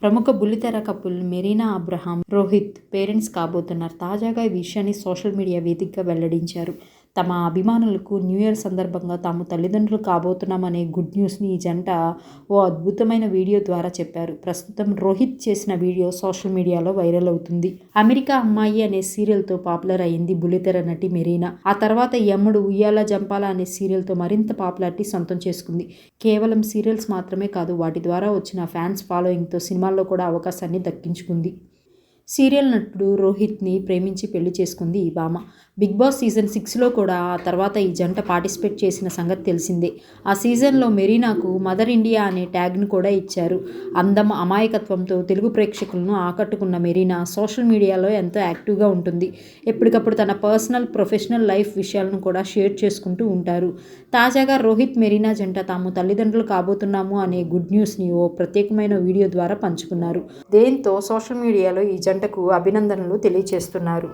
ప్రముఖ బుల్లితెర couple Marina Abraham, Rohit parents కాబోతున్నారు. తాజాగా ఈ విషయాన్ని సోషల్ మీడియా వేదికగా వెల్లడించారు. తమ అభిమానులకు న్యూ ఇయర్ సందర్భంగా తాము తల్లిదండ్రులు కాబోతున్నామనే గుడ్ న్యూస్ని ఈ జంట ఓ అద్భుతమైన వీడియో ద్వారా చెప్పారు. ప్రస్తుతం రోహిత్ చేసిన వీడియో సోషల్ మీడియాలో వైరల్ అవుతుంది. అమెరికా అమ్మాయి అనే సీరియల్తో పాపులర్ అయింది బుల్లితెర నటి మెరీనా. ఆ తర్వాత యమ్ముడు ఉయ్యాల జంపాల అనే సీరియల్తో మరింత పాపులారిటీ సొంతం చేసుకుంది. కేవలం సీరియల్స్ మాత్రమే కాదు, వాటి ద్వారా వచ్చిన ఫ్యాన్స్ ఫాలోయింగ్తో సినిమాల్లో కూడా అవకాశాన్ని దక్కించుకుంది. సీరియల్ నటుడు రోహిత్ని ప్రేమించి పెళ్లి చేసుకుంది ఈ భామ. బిగ్ బాస్ సీజన్ 6లో కూడా ఆ తర్వాత ఈ జంట పార్టిసిపేట్ చేసిన సంగతి తెలిసిందే. ఆ సీజన్లో మెరీనాకు మదర్ ఇండియా అనే ట్యాగ్ను కూడా ఇచ్చారు. అందం, అమాయకత్వంతో తెలుగు ప్రేక్షకులను ఆకట్టుకున్న మెరీనా సోషల్ మీడియాలో ఎంతో యాక్టివ్గా ఉంటుంది. ఎప్పటికప్పుడు తన పర్సనల్, ప్రొఫెషనల్ లైఫ్ విషయాలను కూడా షేర్ చేసుకుంటూ ఉంటారు. తాజాగా రోహిత్ మెరీనా జంట తాము తల్లిదండ్రులు కాబోతున్నాము అనే గుడ్ న్యూస్ని ఓ ప్రత్యేకమైన వీడియో ద్వారా పంచుకున్నారు. దీంతో సోషల్ మీడియాలో ఈ జంటకు అభినందనలు తెలియజేస్తున్నారు.